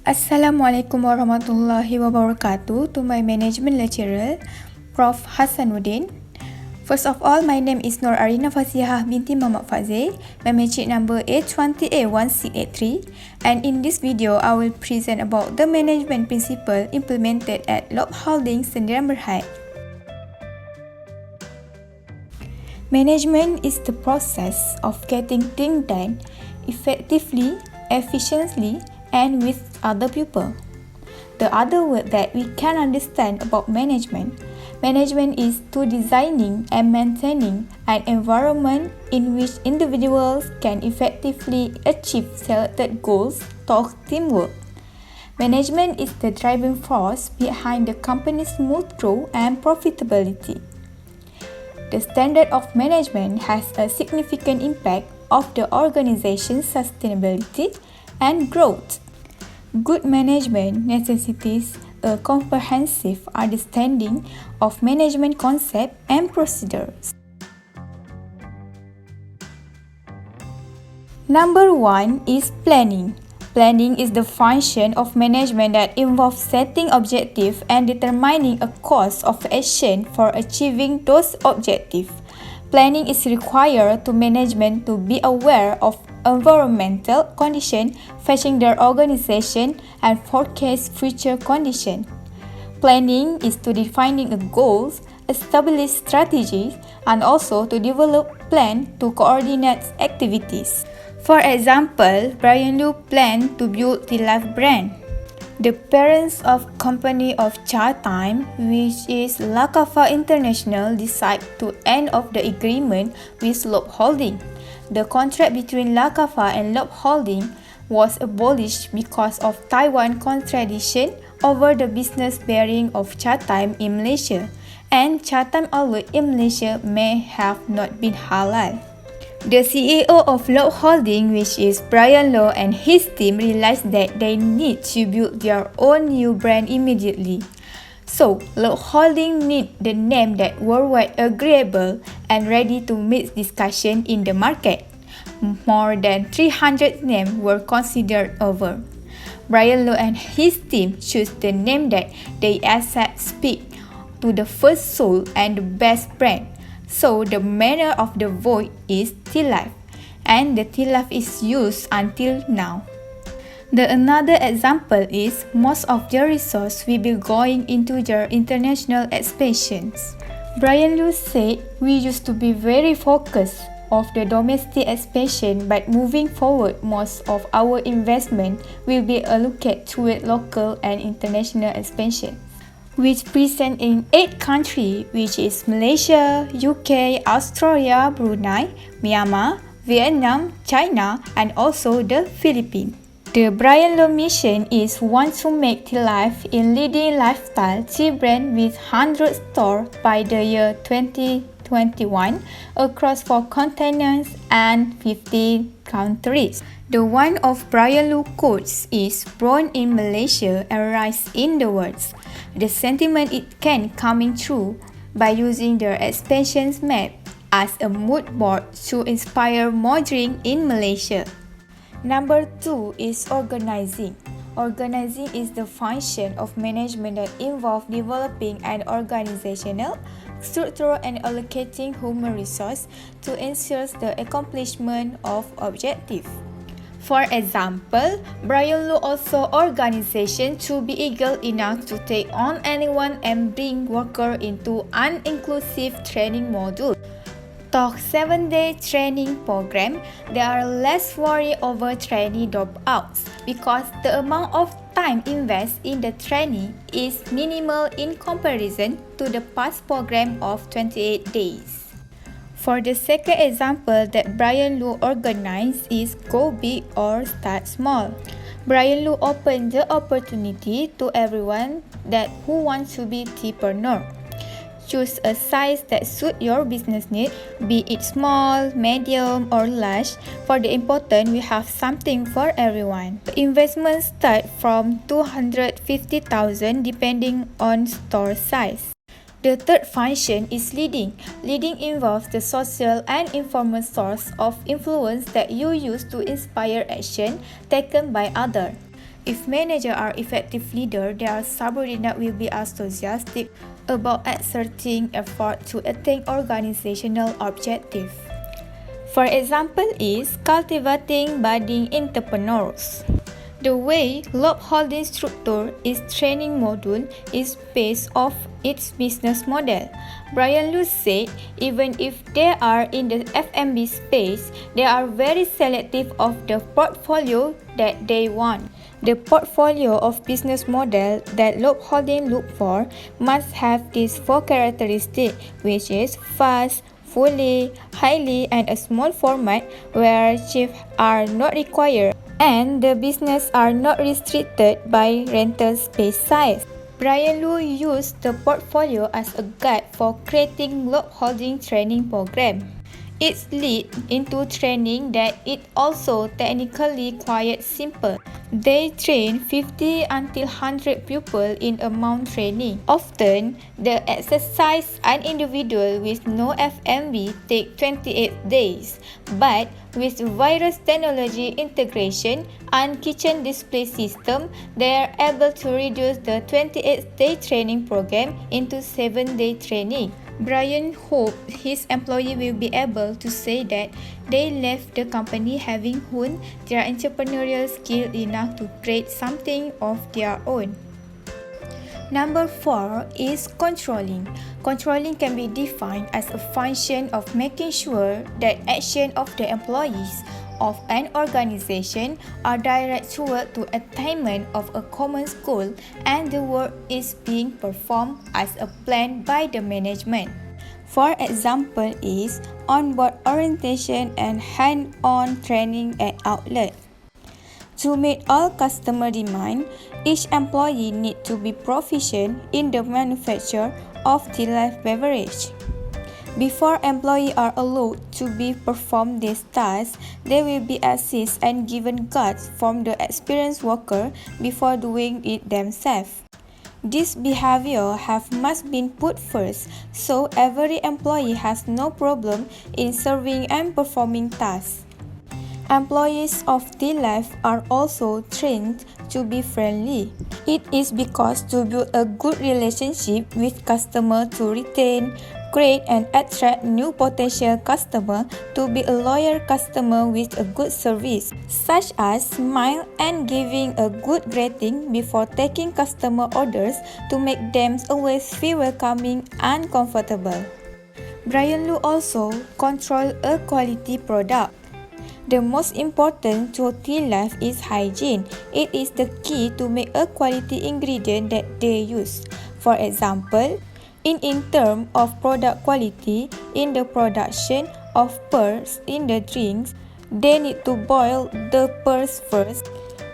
Assalamualaikum warahmatullahi wabarakatuh to my management lecturer, Prof. Hasanuddin. First of all, my name is Arina Fasihah Binti Mohd Fadzir, my metric number A20A1683, and in this video, I will present about the management principle implemented at Loob Holding Sdn.Bhd. Management is the process of getting things done effectively, efficiently, and with other people. The other word that we can understand about management is to designing and maintaining an environment in which individuals can effectively achieve selected goals through teamwork. Management is the driving force behind the company's smooth growth and profitability. The standard of management has a significant impact of the organization's sustainability and growth. Good management necessitates a comprehensive understanding of management concepts and procedures. Number 1 is planning. Planning is the function of management that involves setting objectives and determining a course of action for achieving those objectives. Planning is required to management to be aware of environmental conditions facing their organization and forecast future conditions. Planning is to defining goals, establish strategies, and also to develop plans to coordinate activities. For example, Brian Loob planned to build Tealive brand. The parents of company of Chatime, which is Lakafa International, decided to end of the agreement with Loob Holding. The contract between Lakafa and Loob Holding was abolished because of Taiwan contradiction over the business bearing of Chatime in Malaysia, and Chatime outlet in Malaysia may have not been halal. The CEO of Loob Holding, which is Brian Low, and his team realized that they need to build their own new brand immediately. So, Loob Holding need the name that worldwide agreeable and ready to meet discussion in the market. More than 300 names were considered over. Brian Low and his team chose the name that they accept speak to the first soul and the best brand. So the manner of the vote is Tealive, and the Tealive is used until now. Another example is most of their resources will be going into their international expansions. Brian Liu said, "We used to be very focused of the domestic expansion, but moving forward, most of our investment will be allocated toward local and international expansion, which present in 8 countries, which is Malaysia, UK, Australia, Brunei, Myanmar, Vietnam, China, and also the Philippines." The Brian Low mission is want to make Tealive a leading lifestyle tea brand with 100 stores by the year 2021 across 4 continents and 50 countries. The one of Brian Low quotes is "Born in Malaysia and raised in the world." The sentiment it can coming true by using their expansion map as a mood board to inspire more drink in Malaysia. Number 2 is organizing. Organizing is the function of management that involves developing an organizational structure and allocating human resources to ensure the accomplishment of objectives. For example, Brian Low also organization to be eager enough to take on anyone and bring worker into an inclusive training module. Talk 7-day training program, there are less worry over trainee dropouts because the amount of time invested in the training is minimal in comparison to the past program of 28 days. For the second example that Brian Low organized is Go Big or Start Small. Brian Low opened the opportunity to everyone who wants to be entrepreneur. Choose a size that suits your business need, be it small, medium, or large. For the important, we have something for everyone. The investment starts from 250,000 depending on store size. The third function is leading. Leading involves the social and informal source of influence that you use to inspire action taken by others. If managers are effective leaders, their subordinates will be enthusiastic about exerting effort to attain organizational objectives. For example is cultivating budding entrepreneurs. The way Loob holding structure its training module is based off its business model. Brian Loob said even if they are in the FMB space, they are very selective of the portfolio that they want. The portfolio of business model that Loob holding look for must have these four characteristics, which is fast, fully, highly, and a small format where shifts are not required, and the business are not restricted by rental space size. Brian Loob used the portfolio as a guide for creating Loob holding training program. It leads into training that it also technically quite simple. They train 50 until 100 pupils in a month training. Often, the exercise an individual with no FMB take 28 days, but with virus technology integration and kitchen display system, they are able to reduce the 28-day training program into 7-day training. Brian hoped his employee will be able to say that they left the company having honed their entrepreneurial skill enough to create something of their own. Number 4 is controlling. Controlling can be defined as a function of making sure that action of the employees of an organization are directed toward the attainment of a common goal and the work is being performed as a plan by the management. For example is on-board orientation and hand-on training at outlet. To meet all customer demand, each employee needs to be proficient in the manufacture of Tealive beverage. Before employees are allowed to perform these tasks, they will be assisted and given guides from the experienced worker before doing it themselves. This behavior must be put first, so every employee has no problem in serving and performing tasks. Employees of Tealive are also trained to be friendly. It is because to build a good relationship with customers to retain, create and attract new potential customers to be a loyal customer with a good service, such as smile and giving a good rating before taking customer orders to make them always feel welcoming and comfortable. Brian Loob also controls a quality product. The most important to Tealive is hygiene. It is the key to make a quality ingredient that they use. For example, in terms of product quality, in the production of pearls in the drinks, they need to boil the pearls first.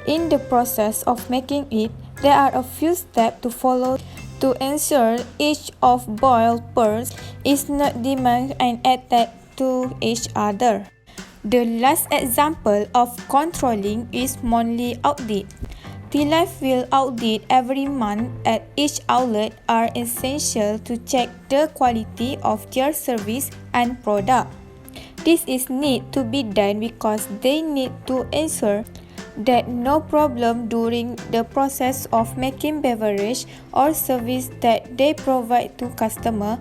In the process of making it, there are a few steps to follow to ensure each of boiled pearls is not damaged and attached to each other. The last example of controlling is monthly audit. Tealive will audit every month at each outlet are essential to check the quality of their service and product. This is need to be done because they need to ensure that no problem during the process of making beverage or service that they provide to customer.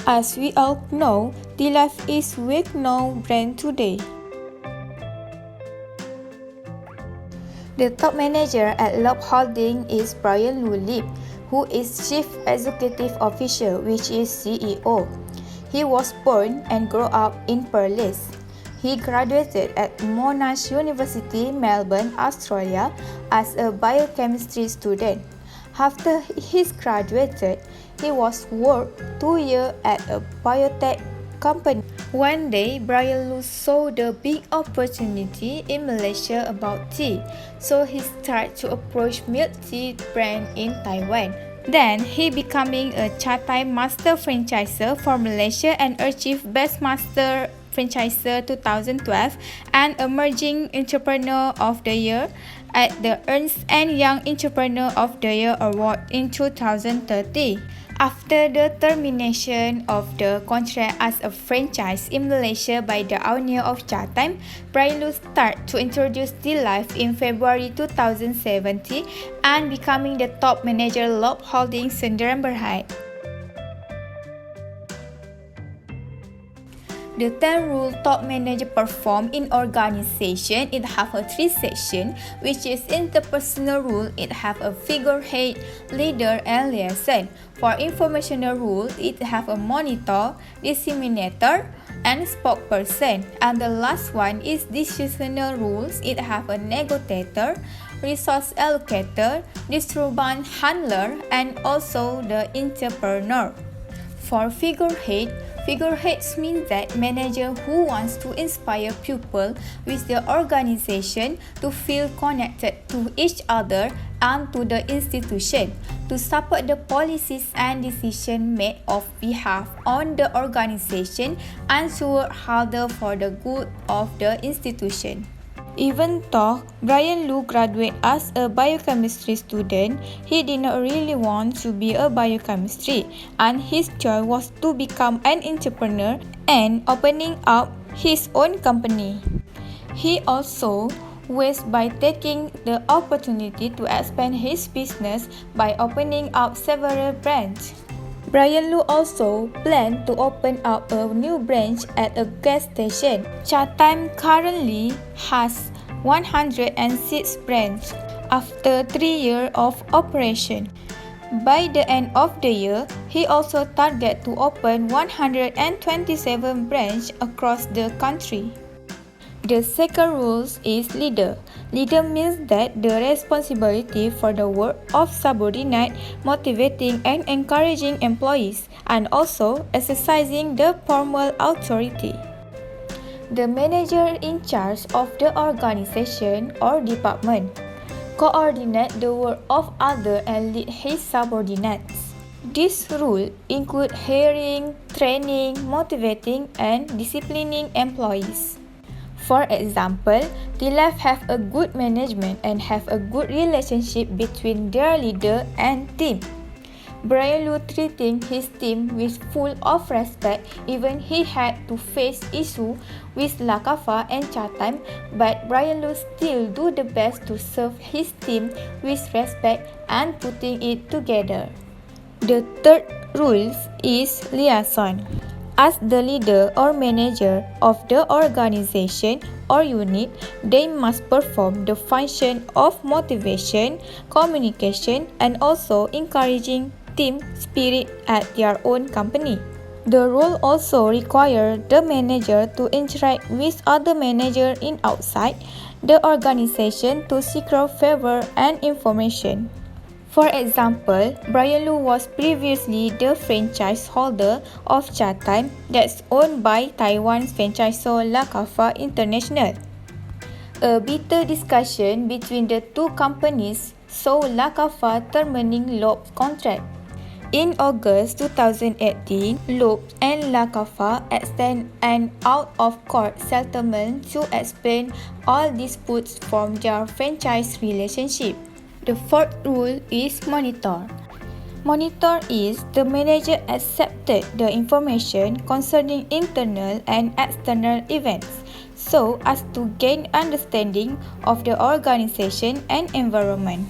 As we all know, Tealive is well-known brand today. The top manager at Loob Holding is Brian Loob, who is Chief Executive Officer, which is CEO. He was born and grew up in Perlis. He graduated at Monash University, Melbourne, Australia, as a biochemistry student. After he graduated, he was worked 2 years at a biotech company. One day, Brian Loob saw the big opportunity in Malaysia about tea, so he started to approach milk tea brand in Taiwan. Then, he becoming a Chatai Master Franchisor for Malaysia and achieved Best Master Franchisor 2012 and Emerging Entrepreneur of the Year at the Ernst & Young Entrepreneur of the Year Award in 2013. After the termination of the contract as a franchise in Malaysia by the owner of Chatime, Brian Loob started to introduce Tealive in February 2017 and becoming the top manager Loob Holdings Sdn.Bhd. The 10 rule top manager perform in organization, it have a 3 section, which is interpersonal rule, it have a figurehead, leader and liaison. For informational rule, it have a monitor, disseminator, and spokesperson. And the last one is decisional rules, it have a negotiator, resource allocator, distribution handler, and also the entrepreneur. For figureheads mean that manager who wants to inspire people with the organization to feel connected to each other and to the institution, to support the policies and decisions made of behalf on the organization and to work harder for the good of the institution. Even though Brian Loob graduated as a biochemistry student, he did not really want to be a biochemistry, and his choice was to become an entrepreneur and opening up his own company. He also ways by taking the opportunity to expand his business by opening up several branches. Brian Loob also planned to open up a new branch at a gas station. Chatime currently has 106 branches after 3 years of operation. By the end of the year, he also targeted to open 127 branches across the country. The second rule is leader. Leader means that the responsibility for the work of subordinate, motivating and encouraging employees, and also exercising the formal authority. The manager in charge of the organization or department coordinate the work of others and lead his subordinates. This rule include hiring, training, motivating, and disciplining employees. For example, Tealive have a good management and have a good relationship between their leader and team. Brian Loob treating his team with full of respect, even he had to face issues with Lakava and Chatime, but Brian Loob still do the best to serve his team with respect and putting it together. The third rule is liaison. As the leader or manager of the organization or unit, they must perform the function of motivation, communication, and also encouraging team spirit at their own company. The role also requires the manager to interact with other managers in outside the organization to secure favor and information. For example, Brian Loob was previously the franchise holder of Chatime that's owned by Taiwan's franchisor Lakava International. A bitter discussion between the two companies saw Lakava terminating Loob's contract. In August 2018, Loob and Lakava extended an out-of-court settlement to explain all disputes from their franchise relationship. The fourth rule is monitor. Monitor is the manager accepted the information concerning internal and external events so as to gain understanding of the organization and environment.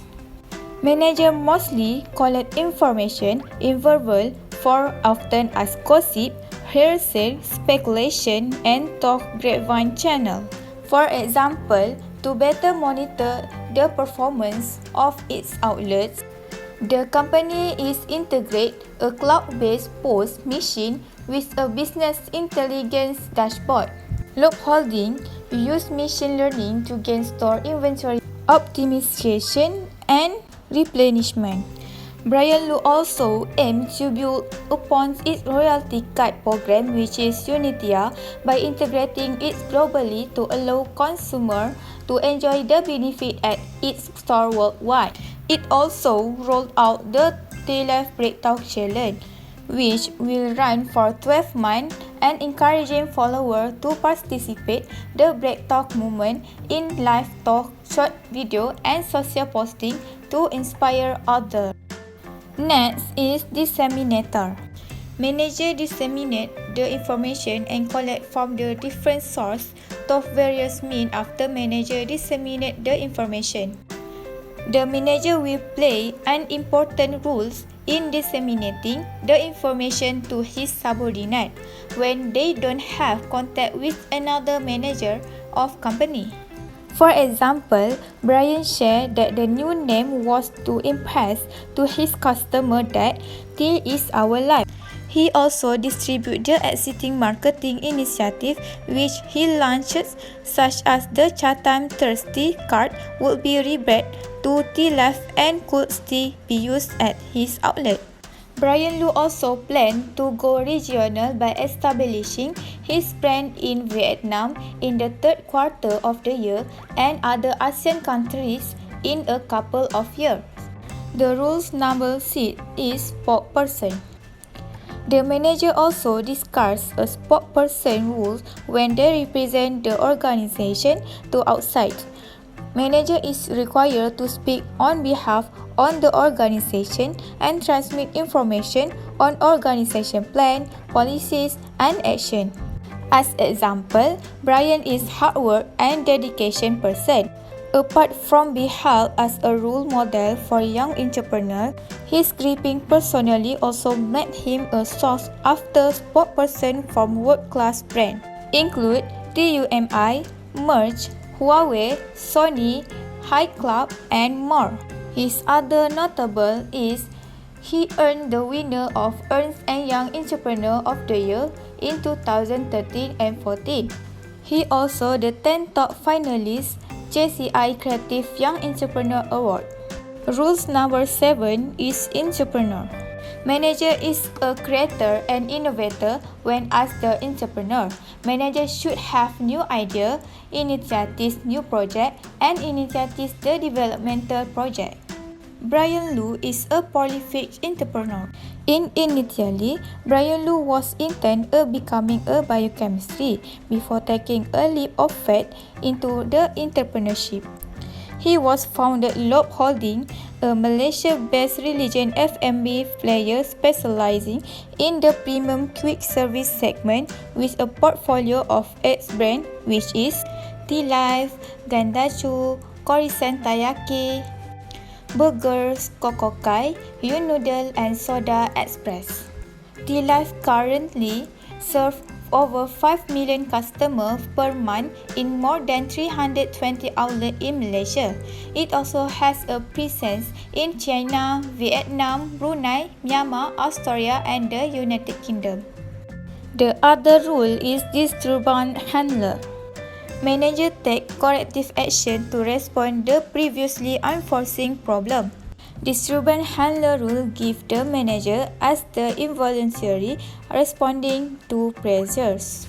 Manager mostly collect information in verbal form often as gossip, hearsay, speculation, and talk grapevine channel. For example, to better monitor the performance of its outlets, the company is integrate a cloud-based POS machine with a business intelligence dashboard. Loob Holding use machine learning to gain store inventory optimization and replenishment. Brian Loob also aims to build upon its royalty card program, which is Unitia, by integrating it globally to allow consumers to enjoy the benefit at its store worldwide. It also rolled out the Tealive Breakthrough Challenge, which will run for 12 months and encouraging followers to participate the Breakthrough movement in live talk, short video, and social posting to inspire others. Next is disseminator. Manager disseminate the information and collect from the different sources of various means after manager disseminate the information. The manager will play an important role in disseminating the information to his subordinate when they don't have contact with another manager of company. For example, Brian shared that the new name was to impress to his customer that tea is our life. He also distributed the existing marketing initiative which he launched, such as the Chatham Thirsty card would be rebranded to Tealive and could still be used at his outlet. Brian Loo also planned to go regional by establishing his brand in Vietnam in the third quarter of the year and other ASEAN countries in a couple of years. The rules number 6 is spokesperson. The manager also discards a spokesperson rule when they represent the organization to outside. Manager is required to speak on behalf of the organization and transmit information on organization plan, policies, and action. As example, Brian is hard work and dedication person. Apart from being held as a role model for young entrepreneurs, his gripping personally also made him a sought after spokesperson from world-class brands, include TUMI, Merge, Huawei, Sony, High Club, and more. His other notable is he earned the winner of Ernst & Young Entrepreneur of the Year in 2013 and 14. He also the 10 top finalists JCI Creative Young Entrepreneur Award. Rules number 7 is entrepreneur. Manager is a creator and innovator when asked the entrepreneur. Manager should have new idea, initiatives new project, and initiatives the developmental project. Brian Loo is a prolific entrepreneur. Initially, Brian Loo was intended becoming a biochemistry before taking a leap of faith into the entrepreneurship. He was founded Loob Holding, a Malaysia-based religion F&B player specializing in the premium quick service segment with a portfolio of 8 brands, which is Tealive, Gandachu, Coruscant Taiyaki, Burgers, Kokokai, Yun Noodle, and Soda Express. Tealive currently serves over 5 million customers per month in more than 320 outlets in Malaysia. It also has a presence in China, Vietnam, Brunei, Myanmar, Australia, and the United Kingdom. The other rule is distribution handler. Manager take corrective action to respond the previously unforeseen problem. Distribution handler rule give the manager as the involuntary responding to pressures.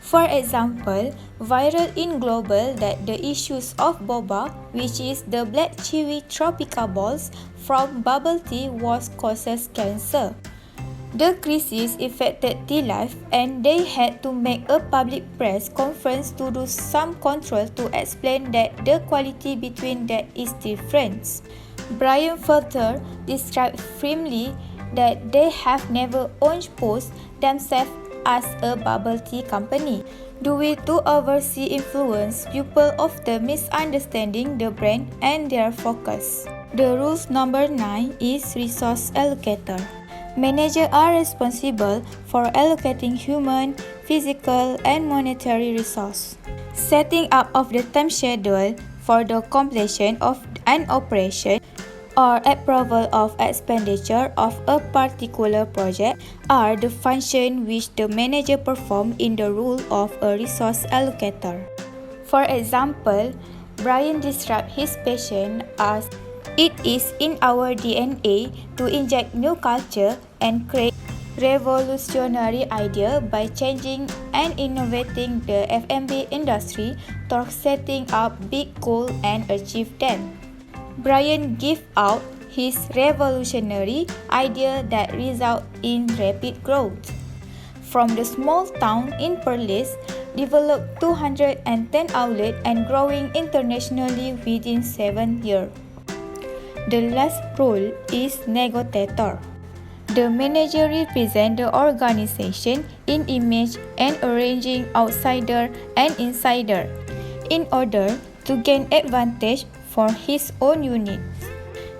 For example, viral in global that the issues of boba, which is the black chewy tropical balls from bubble tea, was causes cancer. The crisis affected Tealive and they had to make a public press conference to do some control to explain that the quality between that is different. Brian further described firmly that they have never posed themselves as a bubble tea company, due to oversee influence people of the misunderstanding the brand and their focus. The rules number 9 is resource allocator. Managers are responsible for allocating human, physical, and monetary resources. Setting up of the time schedule for the completion of an operation or approval of expenditure of a particular project are the functions which the manager performs in the role of a resource allocator. For example, Brian described his passion as it is in our DNA to inject new culture and create revolutionary idea by changing and innovating the F&B industry towards setting up big goals and achieve them. Brian gave out his revolutionary idea that result in rapid growth. From the small town in Perlis, developed 210 outlets and growing internationally within 7 years. The last role is negotiator. The manager represents the organization in image and arranging outsider and insider in order to gain advantage for his own unit.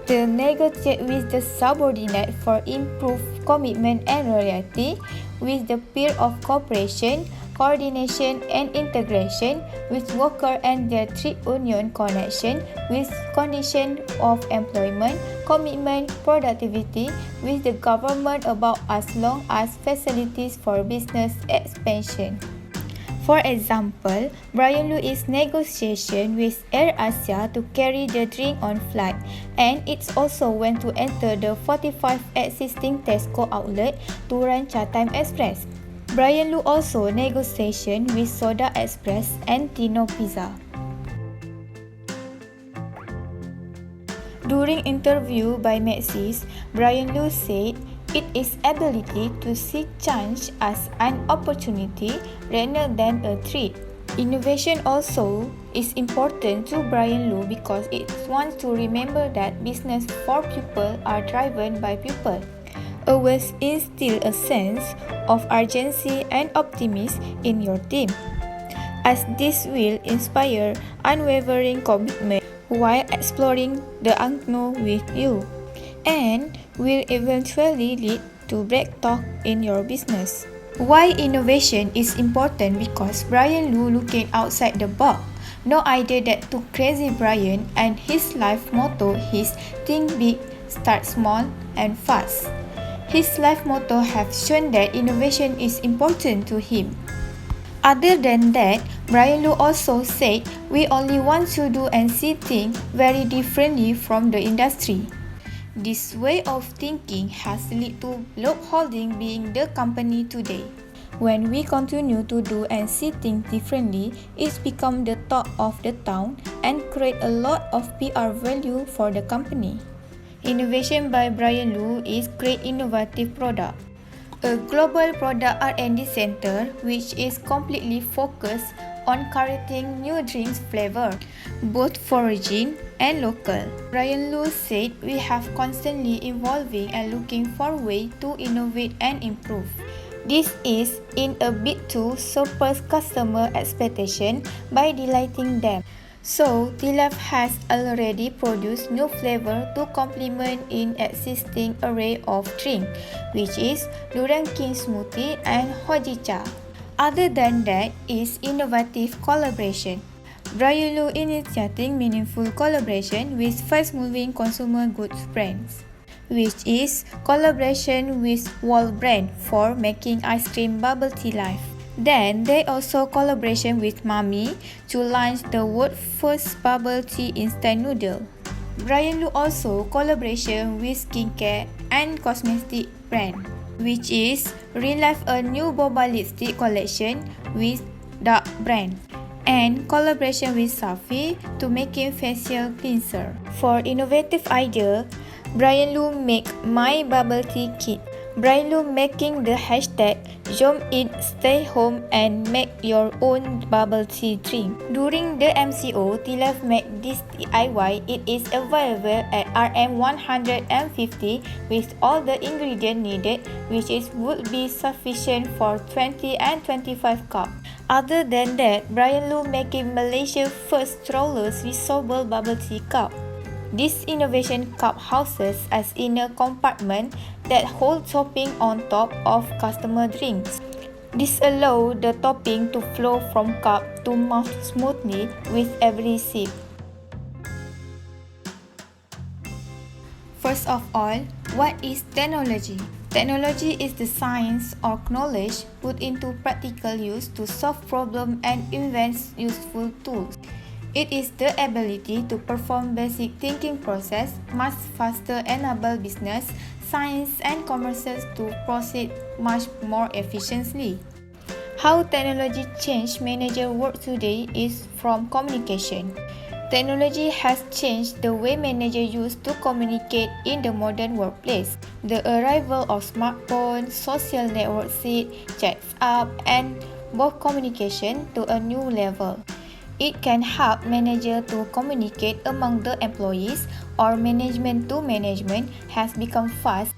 To negotiate with the subordinate for improved commitment and loyalty, with the peer of cooperation, coordination and integration, with worker and their trade union connection, with condition of employment, commitment, productivity, with the government about as long as facilities for business expansion. For example, Brian Loo is negotiation with AirAsia to carry the drink on flight, and it's also when to enter the 45 existing Tesco outlet to run Chatime Express. Brian Loo also negotiation with Soda Express and Tino Pizza. During interview by Maxis, Brian Loo said it is ability to see change as an opportunity rather than a threat. Innovation also is important to Brian Loo because it wants to remember that business for people are driven by people. Always instill a sense of urgency and optimism in your team, as this will inspire unwavering commitment while exploring the unknown with you, and will eventually lead to breakthrough in your business. Why innovation is important? Because Brian Loo looking outside the box. No idea that took crazy Brian, and his life motto is think big, start small and fast. His life motto have shown that innovation is important to him. Other than that, Brian Loo also said we only want to do and see things very differently from the industry. This way of thinking has led to Loob Holding being the company today. When we continue to do and see things differently, it's become the talk of the town and create a lot of PR value for the company. Innovation by Brian Loo is create innovative product. A global product R&D center which is completely focused on creating new drinks flavor, both foreign and local. Brian Loo said we have constantly evolving and looking for ways to innovate and improve. This is in a bid to surpass customer expectation by delighting them. So, Tealive has already produced new flavor to complement in existing array of drink, which is Durian King Smoothie and Hojicha. Other than that is innovative collaboration. Brian Loo initiating meaningful collaboration with fast-moving consumer goods brands, which is collaboration with Wall brand for making ice cream bubble tea live. Then they also collaboration with Mami to launch the world's first bubble tea instant noodle. Brian Loo also collaboration with skincare and cosmetic brand, which is Relive a new boba lipstick collection with Dark brand, and collaboration with Safi to making facial cleanser. For innovative idea, Brian Loo make My Bubble Tea Kit. Brian Loo making the hashtag Jom Eat Stay Home and make your own bubble tea drink. During the MCO, Tealive made this DIY. It is available at RM150 with all the ingredients needed, which would be sufficient for 20 and 25 cups. Other than that, Brian Loo making Malaysia's first strollers reusable bubble tea cup. This innovation cup houses as inner compartment that hold topping on top of customer drinks. This allows the topping to flow from cup to mouth smoothly with every sip. First of all, what is technology? Technology is the science or knowledge put into practical use to solve problems and invent useful tools. It is the ability to perform basic thinking process much faster, enable business, science and commerce to proceed much more efficiently. How technology changed manager work today is from communication. Technology has changed the way managers used to communicate in the modern workplace. The arrival of smartphones, social network chat app, and both communication to a new level. It can help manager to communicate among the employees, or management to management has become fast,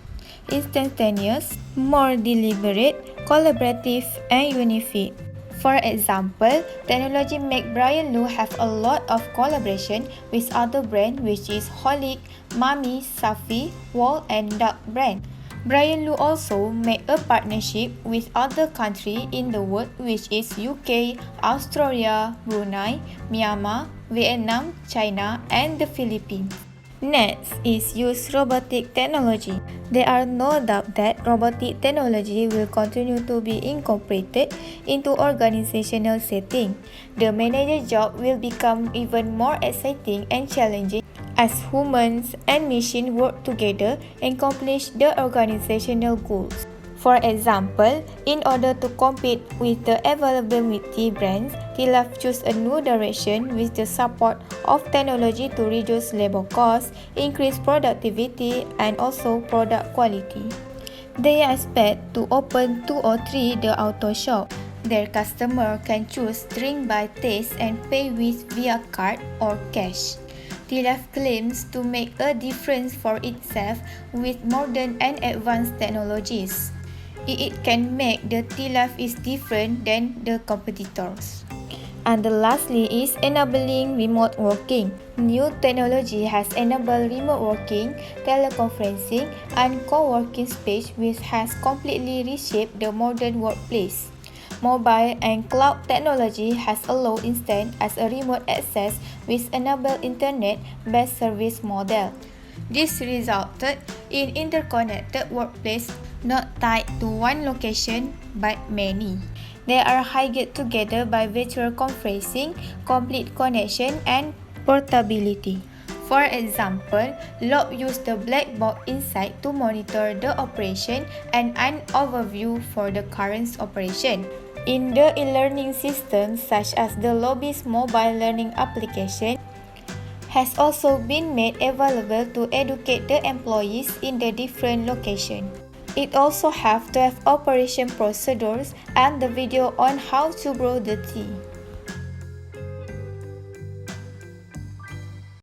instantaneous, more deliberate, collaborative, and unified. For example, technology make Brian Loo have a lot of collaboration with other brands, which is Holic, Mami, Safi, Wall, and Duck brand. Brian Loo also made a partnership with other countries in the world, which is UK, Australia, Brunei, Myanmar, Vietnam, China, and the Philippines. Next is use robotic technology. There are no doubt that robotic technology will continue to be incorporated into organizational setting. The manager job will become even more exciting and challenging as humans and machines work together and accomplish the organizational goals. For example, in order to compete with the availability brands, Tealive chose a new direction with the support of technology to reduce labor costs, increase productivity, and also product quality. They expect to open 2 or 3 the auto shop. Their customer can choose drink by taste and pay with via card or cash. Tealive claims to make a difference for itself with modern and advanced technologies. It can make the Tealive is different than the competitors. And lastly is enabling remote working. New technology has enabled remote working, teleconferencing, and co-working space, which has completely reshaped the modern workplace. Mobile and cloud technology has allowed instant as a remote access with enabled internet-based service model. This resulted in interconnected workplace not tied to one location but many. They are hiked together by virtual conferencing, complete connection, and portability. For example, Loob used the black box inside to monitor the operation and an overview for the current operation. In the e-learning systems such as the Loob's mobile learning application, has also been made available to educate the employees in the different locations. It also have 12 operation procedures and the video on how to brew the tea.